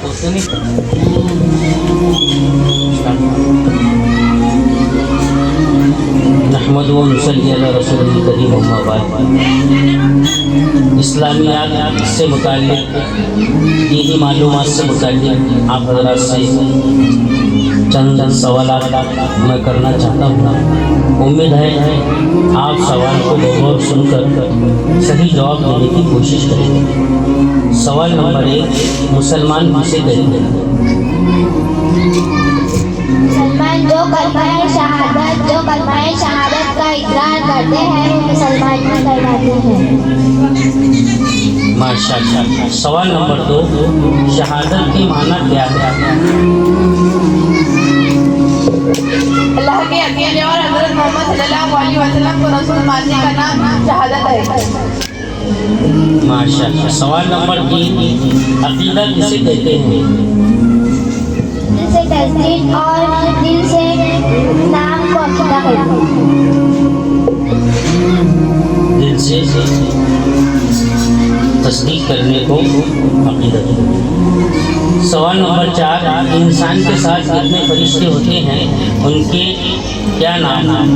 نحمد و نصلی علی رسول کریم اما بعد۔ اسلامیات سے متعلق، دینی معلومات سے متعلق آپ حضرات سے چند سوالات میں کرنا چاہتا ہوں۔ امید ہے آپ سوال کو غور سن کر صحیح جواب دینے کی کوشش کریں گے۔ سوال نمبر 1، مسلمان کسے کہتے ہیں؟ مسلمان جو کلمہ شہادت کا اقرار کرتے ہیں وہ مسلمان کہلاتے ہیں۔ ماشاء اللہ۔ سوال نمبر 2، شہادت کی معنی کیا ہے؟ اللہ کے اکیلے اور حضرت محمد صلی اللہ علیہ وسلم کو رسول ماننے کا نام شہادت ہے۔ ماشاء اللہ۔ سوال نمبر 3، عقیدہ کسے کہتے ہیں؟ دل سے تصدیق اور دل سے نام کو عقیدہ کہتے ہیں۔ دل سے تصدیق کرنے کو عقیدہ کہتے ہیں۔ سوال نمبر 4، انسان کے ساتھ کتنے فرشتے ہوتے ہیں، ان کے کیا نام ہیں؟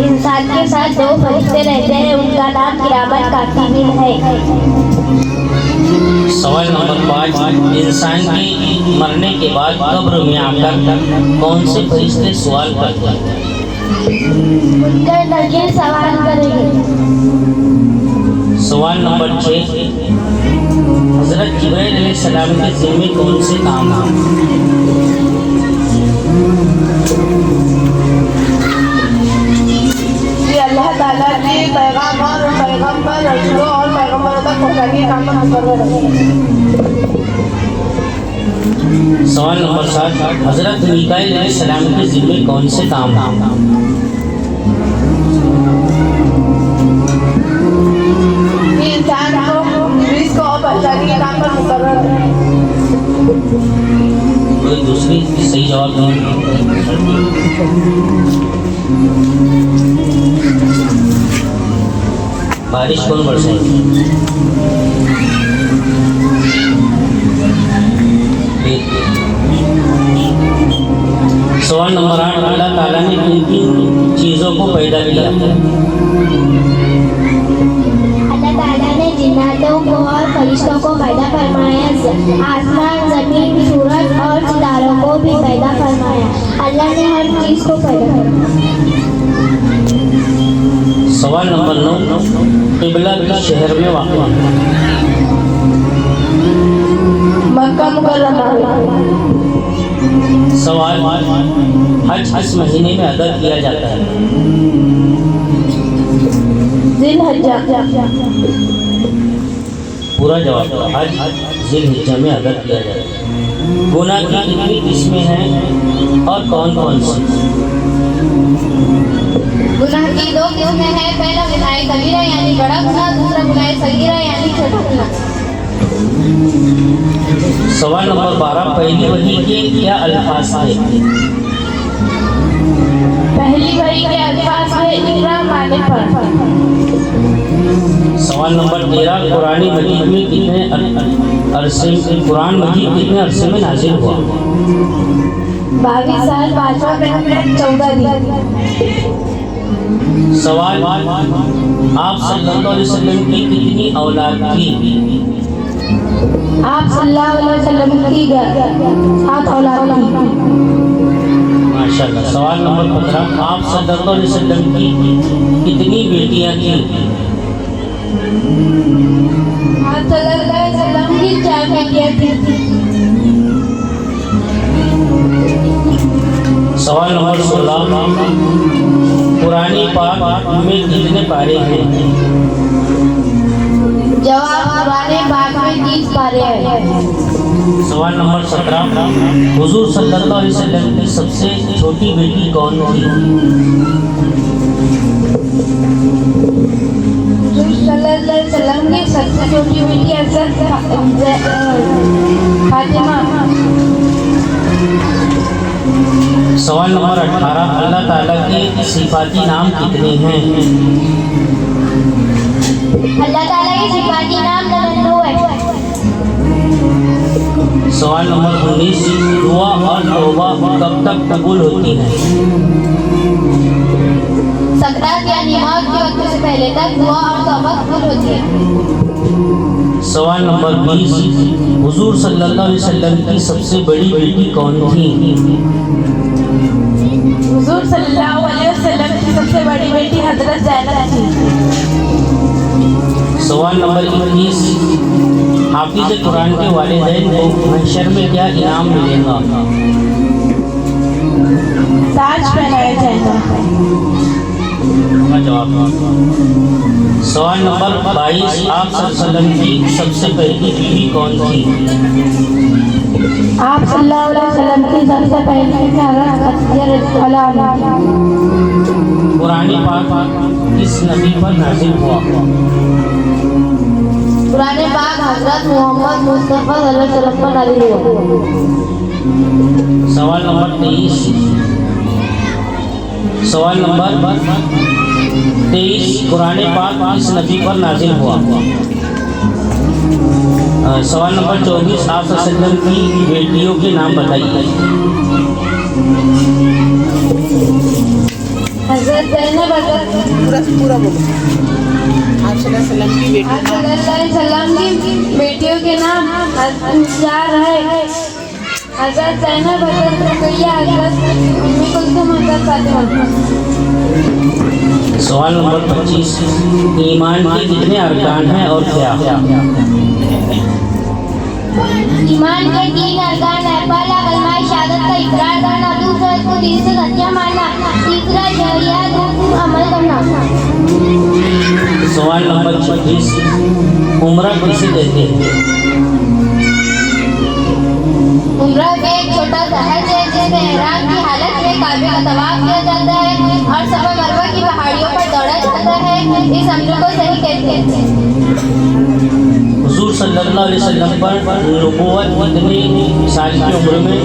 انسان کے ساتھ 2 فرشتے رہتے ہیں، ان کا نام کرامن کاتبین ہے۔ سوال نمبر 5، انسان کے مرنے کے بعد قبر میں آ کر کون سے فرشتے سوال کرتے ہیں؟ منکر نکیر سوال کریں گے۔ سوال نمبر 6، حضرت جبرائیل علیہ السلام کے ذمے کون سے کام ہیں؟ یہ اللہ تعالیٰ نے پیغام اور پیغمبر رسولوں اور پیغمبروں تک پہنچانے کا کام مقرر ہے۔ سوال نمبر 7، حضرت میکائیل علیہ السلام کے ذمے کون سے کام ہیں؟ یہ انسان کو رزق اور پہنچانے کے کام پر مقرر ہے۔ کوئی دوسری صحیح جواب نہیں؟ بارش کون برسائے گی؟ سوال نمبر 8، اللہ تعالیٰ نے کن کن چیزوں کو پیدا کیا؟ اللہ تعالیٰ نے جناتوں کو اور فرشتوں کو پیدا فرمایا، آسمان، زمین، سورج اور ستاروں کو بھی پیدا فرمایا۔ اللہ نے ہر چیز کو پیدا فرمایا۔ سوال نمبر 9، قبلہ کس شہر میں واقع ہے؟ مکہ مکرمہ۔ سوال، حج کس مہینے میں ادا کیا جاتا ہے؟ ذی الحجہ۔ پورا جواب، حج ذی الحجہ میں ادا کیا جاتا ہے۔ گناہ کی کتنی قسمیں ہیں اور کون کون سی؟ گناہ کی 2 قسمیں ہیں، پہلا گناہ کبیرہ یعنی بڑا گناہ، دوسرا گناہ صغیرہ یعنی چھوٹا گناہ۔ سوال نمبر 12، پہلی وحی کے کیا الفاظ تھے؟ پہلی وحی کے الفاظ ہے اقرا مانے پر۔ سوال نمبر 13، قرآن مجید میں کتنے عرصے میں نازل ہوا؟ 22 سال 5 مہینہ 14 دن۔ سوال، آپ صلی اللہ علیہ وسلم کی کتنی اولاد تھی؟ آپ صلی اللہ علیہ وسلم کی 7 اولاد تھی۔ ماشاء اللہ۔ سوال نمبر 15، آپ صلی اللہ علیہ وسلم کی کتنی بیٹیاں تھیں؟ آپ صلی اللہ علیہ وسلم کی 4 بیٹیاں تھیں۔ سوال نمبر 16، قرآن پاک میں کتنے پارے ہیں؟ جواب، قرآن پاک میں 30 پارے ہیں۔ سوال نمبر 17، حضور صلی اللہ علیہ وسلم کی سب سے چھوٹی بیٹی کون تھی؟ حضور صلی اللہ علیہ وسلم کی سب سے چھوٹی بیٹی حضرت فاطمہ۔ سوال نمبر 18، اللہ تعالیٰ کے صفاتی نام کتنے ہیں؟ اللہ تعالیٰ کے صفاتی نام 99 ہے۔ सवाल नंबर 19, दुआ और तौबा कब तक कबूल होती हैं? सकरात यानी मौत के वक्त से पहले तक दुआ और तौबा कबूल होती है। सवाल नंबर 20, हुजूर सल्लल्लाहु अलैहि वसल्लम की सबसे बड़ी बेटी कौन थी? हुजूर सल्लल्लाहु अलैहि वसल्लम की सबसे बड़ी बेटी हजरत ज़ैनब थी। सवाल नंबर 21, हाफिज कुरान के वालिदैन को महशर में क्या इनाम मिलेगा? ताज पहनाया जाएगा। जवाब। सवाल नंबर 22, आप सल्लल्लाहु अलैहि वसल्लम की सबसे पहली बीवी कौन थी? आप सल्लल्लाहु अलैहि वसल्लम की सबसे पहली कुरान पाक किस नबी पर नाज़िल हुआ? कुरान पाक हजरत मोहम्मद मुस्तफा सल्लल्लाहु अलैहि वसल्लम पर नाज़िल हुआ। सवाल नंबर 23, कुरान पाक किस नबी पर नाज़िल हुआ? सवाल नंबर 24, आप सल्लल्लाहु अलैहि वसल्लम की बेटियों के नाम बताइए। हजरत ज़ैनब पूरा बोलो। आप सल्लल्लाहु अलैहि वसल्लम की बेटियों के नाम चार है। हजरत ज़ैनब, हजरत रुकैया, हजरत उम्मे कुलसूम, हजरत फातिमा। सवाल नंबर 25, ईमान के कितने अरकान हैं और क्या? ईमान के 3 अरकान है। पहला कलमा शहादत का इकरार करना, दूसरा इसको दिल से सच्चा मानना, तीसरा शरियत हुक्म अमल करना। सवाल नंबर 26, उम्रा किसे कहते हैं? उम्रा एक छोटा सा हज है जिसमें ihram की हालत में काबे का तवाफ किया जाता है और सफा मरवा की पहाड़ियों पर दौड़ा जाता है। इस अमल को सही कहते हैं। हुजूर सल्लल्लाहु अलैहि वसल्लम पर नबूवत कितने साल की उम्र में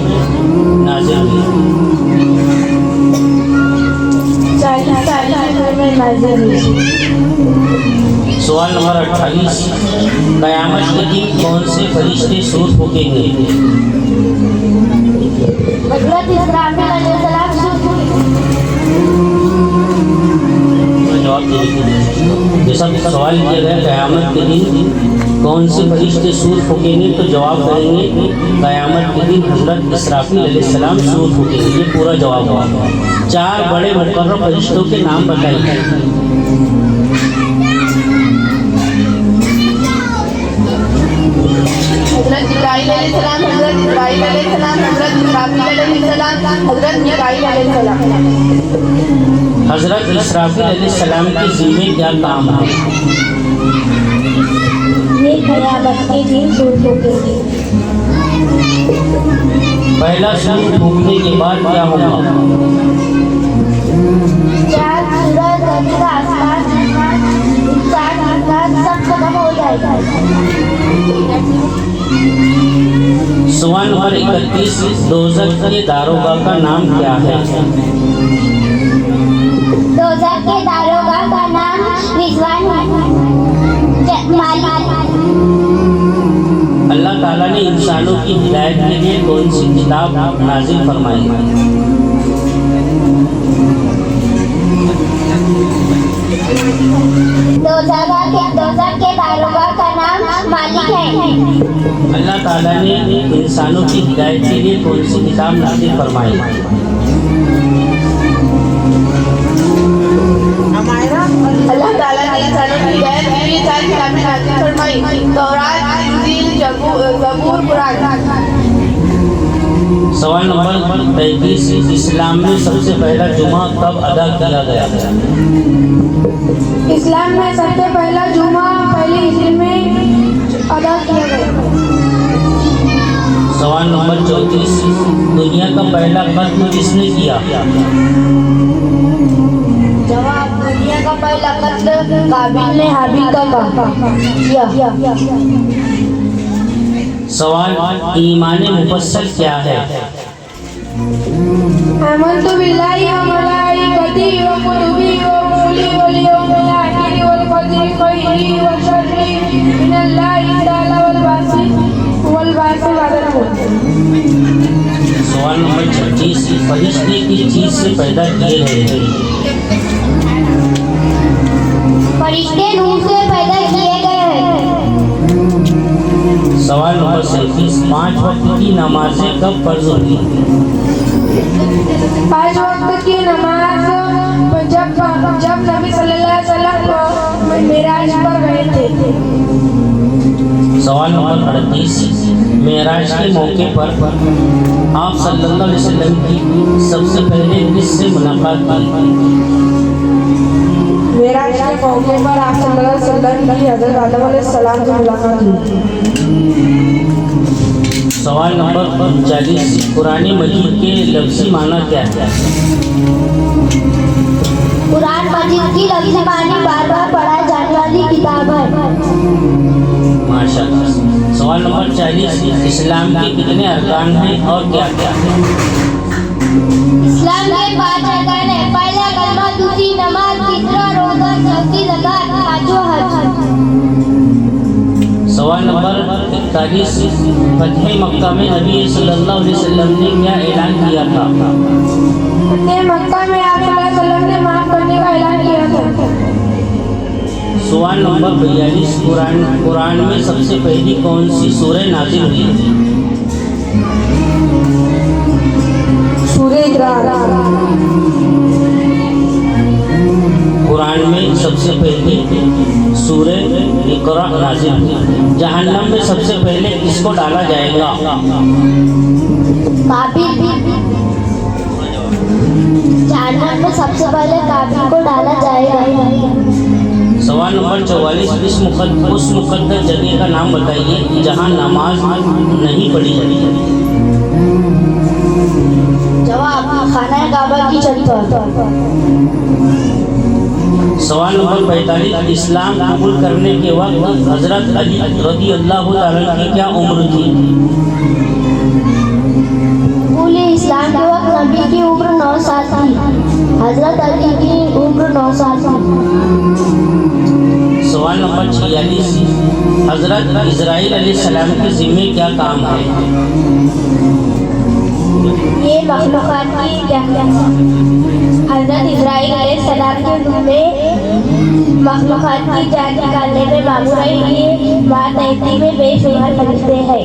नाज़िल हुई? 40 साल की उम्र में नाज़िल हुई। सवाल नंबर 28, क़यामत के दिन कौन से फरिश्ते सूर फूकेंगे? हजरत इस्राफील अलैहिस्सलाम जवाब दीजिए। जैसा सवाल किया गया क़यामत के दिन कौन से फरिश्ते सूर फूकेंगे, तो जवाब करेंगे क़यामत के दिन हजरत इस्राफील अलैहिस्सलाम सूर फूकेंगे। ये पूरा जवाब हुआ। 4 बड़े मुकर्रम फरिश्तों के नाम बताइए। हजरत जिब्राइल अलैहिस्सलाम, हजरत इस्राफील अलैहिस्सलाम, हजरत इस्राफील अलैहिस्सलाम, हजरत मिकाईल अलैहिस्सलाम। हजरत इस्राफील अलैहिस्सलाम के ज़िम्मे क्या काम है? ये क़यामत के दिन सूर फूकेंगे। पहला सूर फूकने के बाद क्या होगा? चाँद, सूरज, ज़मीन, आसमान, इंसान, सब खत्म हो जाएगा। सवाल नंबर 31, दोज़ख के दारोगा का नाम क्या है? दोज़ख के दारोगा का नाम रिज़वान मालिक। अल्लाह ताला ने इंसानों की हिदायत के लिए कौन सी किताब नाज़िल फरमाई? दोज़ख के दारोगा का नाम मालिक है। अल्लाह ताला ने इंसानों की हिदायत के लिए कौन सी किताब नाज़िल फरमाई? अल्लाह ताला ने इंसानों की हिदायत के लिए 4 किताबें नाज़िल फरमाई। तौरात, इंजील, ज़बूर, कुरान। सवाल नंबर 33, इस्लाम में सबसे पहला जुमा कब अदा किया गया? इस्लाम में सबसे पहला जुमा पहली हिजरी में अदा किया गया। सवाल नंबर 34, दुनिया का पहला कत्ल किसने किया? जवाब, दुनिया का पहला कत्ल काबिल ने हाबिल का किया। सवाल, ईमान मुफस्सल क्या है? आमन्तु बिल्लाहि व मलाइकतिहि व कुतुबिहि व रुसुलिहि वल यawmil आखिर वल qadri खैरिहि व शर्रिहि मिनल्लाहि ताला वल बासी बa'दल मौत। सवाल नंबर 36, फरिश्ते किस चीज से पैदा किए गए थे? फरिश्ते नूर से पैदा किए गए हैं। सवाल नंबर 37, 5 वक्त की नमाजें कब फर्ज हुई? 5 वक्त की नमाज जब नबी सल्लल्लाहु अलैहि वसल्लम मेराज पर गए थे। सवाल नंबर 38, मेराज के मौके पर आप सल्लल्लाहु अलैहि वसल्लम की सबसे पहले किससे मुलाकात की? मेराज के मौके पर आप सल्लल्लाहु अलैहि वसल्लम की हज़रत आदम अलैहिस्सलाम से मुलाकात हुई। सवाल नंबर 39, कुरान मजीद के लफ्ज़ी माना क्या है? कुरान मजीद की लफ्ज़ी मानी बार बार पढ़ा जाने वाली किताब है। माशाअल्लाह। सवाल नंबर 40, इस्लाम के कितने अरकान हैं और क्या क्या है? इस्लाम के 5 अरकान हैं। पहला कलमा, दूसरी नमाज, तीसरा रोजा, चौथी ज़कात, पांचवा हज। सवाल नंबर 41, फतह मक्का में नबी सल्लल्लाहु अलैहि वसल्लम ने क्या ऐलान किया था? फतह मक्का में आप सल्लल्लाहु अलैहि वसल्लम ने माफ करने का ऐलान किया था। सवाल नंबर 42, कुरान में सबसे पहली कौन सी सूरह नाज़िल हुई? सूरह इकरार। कुरान में सबसे पहली सूरह इकरा नाज़िल हुई। जहन्नम में सबसे पहले किसको डाला जाएगा? काबिल। जहन्नम में सबसे पहले काबिल को डाला जाएगा। सवाल नंबर 44, उस मुक़द्दस जगह का नाम बताइए जहाँ नमाज नहीं पढ़ी जाती। जवाब, खाना काबा की छत पर। सवाल नंबर 45, इस्लाम कबूल करने के वक्त हजरत अली रज़ी अल्लाह ताला की क्या उम्र थी? कबूल इस्लाम के वक्त नबी की उम्र 9 साल थी। हजरत अली की उम्र 9 साल थी। सवाल नंबर 46, हजरत इजराइल अलैहिस्सलाम के ज़िम्मे क्या काम है? ये मखलूक़ात की क्या हजरत इजराइल अलैहिस्सलाम के ज़िम्मे मखलूक़ात की जान निकालने में मामूर है। ये बात ऐसी में बेशुमार फरिश्ते हैं।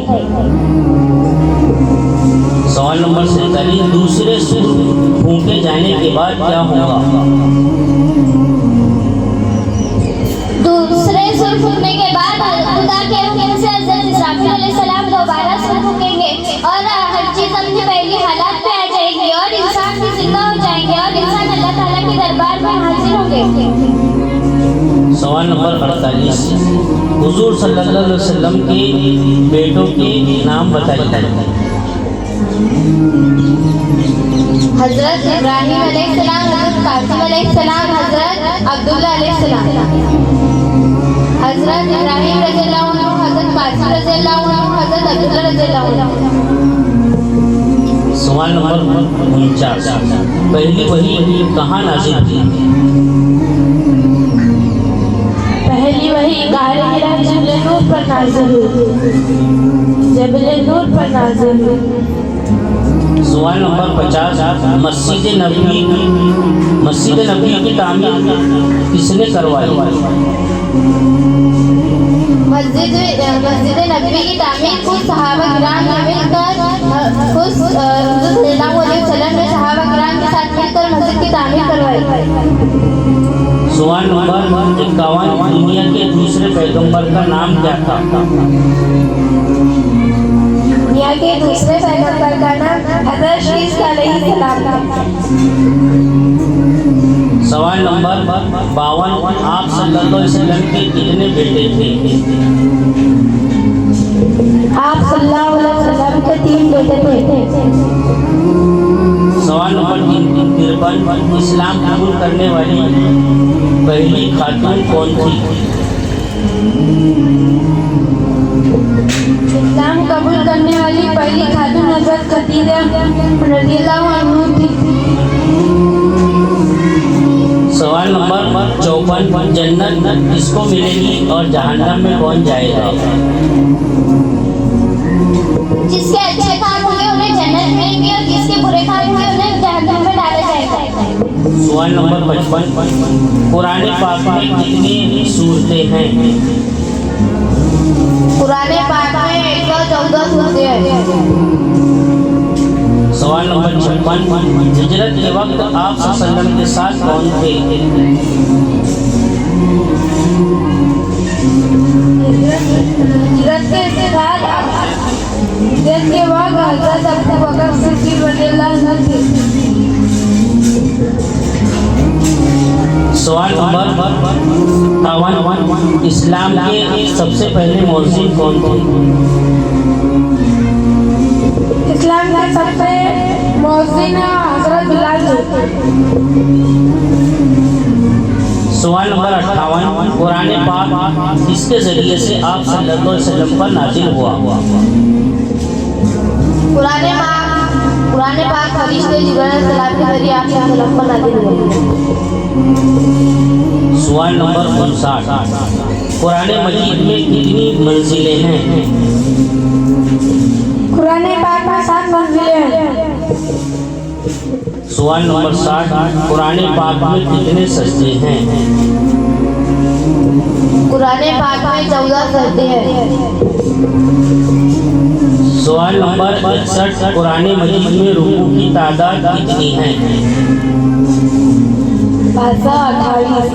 सवाल नंबर 47, दूसरे सूर फूंके जाने के बाद क्या होगा? दूसरे सुर फूंकने के बाद खुदा के हुक्म से हजरत इस्राफील अलैहिस्सलाम दोबारा सुर फूंकेंगे और हर चीज अपनी पहली हालत पे आ जाएगी और इंसान भी जिंदा हो जाएंगे और इंसान अल्लाह ताला के दरबार में हाजिर होंगे। सवाल नंबर 48, हुजूर सल्लल्लाहु अलैहि वसल्लम के बेटों के नाम बताइए। हजरत इब्राहिम अलैहिस्सलाम, हजरत कासिम अलैहिस्सलाम, हजरत अब्दुल्लाह अलैहिस्सलाम। हजरत इब्राहिम रज़ियल्लाहु अन्हु, हजरत कासिम रज़ियल्लाहु अन्हु, हजरत अब्दुल्लाह रज़ियल्लाहु अन्हु। सवाल नंबर 49, पहली वही कहाँ नाज़िल हुई? पहली वही गारे हिरा जबल नूर पर नाज़िल हुई। जबल नूर पर नाज़िल हुई। सवाल नंबर 50, मस्जिद नबी की तामीर किसने करवाई? मस्जिद नबवी की तामीर कुछ सहाबा किराम ने मिलकर कुछ सल्लल्लाहु अलैहि वसल्लम ने सहाबा किराम के साथ मिलकर मस्जिद की तामीर करवाई। सवाल नंबर 51, दुनिया के दूसरे पैगंबर का नाम क्या था? दुनिया के दूसरे पैगंबर का नाम हजरत ईसा अलैहिस्सलाम था। सवाल नंबर 52, आप सल्लल्लाहु अलैहि वसल्लम के कितने बेटे थे? आप सल्लल्लाहु अलैहि वसल्लम के 3 बेटे थे। सवाल नंबर 53, इस्लाम कबूल करने वाली पहली खातून कौन थी? इस्लाम कबूल करने वाली पहली खातून हजरत खदीजा रज़ियल्लाहु अन्हा थी। सवाल नंबर 54, जन्नत किसको मिलेगी और जहन्नम में कौन जाएगा? जिसके अच्छे काम होंगे उन्हें जन्नत मिलेगी और जिसके सवाल नंबर 55 कुरान पाक में कितनी सूरतें हैं? कुरान पाक में 114 सूरतें हैं। सवाल नंबर 56 हिजरत के वक्त आप सल्लल्लाहु अलैहि वसल्लम के साथ कौन थे? हिजरत के बाद हिजरत के बाद हज़रत अबू बकर सिद्दीक़ रज़ियल्लाहु अन्हु थे। सवाल नंबर 53 इस्लाम के सबसे पहले मौज़िन कौन थे? इस्लाम के सबसे मौज़िन हज़रत बिलाल थे। सवाल नंबर 58 कुरान पाक किसके जरिए से आप सल्लल्लाहु अलैहि वसल्लम पर नाजिल हुआ? कुरान पाक फरिश्ते जिब्राइल अलैहिस्सलाम के जरिए आप सल्लल्लाहु पर नाजिल हुआ। सवाल नंबर 59 कुरान मजीद में कितनी मंजिलें हैं? कुरान पाक में 7 मंजिलें हैं। सवाल नंबर 60 कुरान पाक में कितने सजदे हैं? कुरान पाक में 14 सजदे हैं। सवाल नंबर 61 कुरान मजीद में रुकू की तादाद कितनी है? 528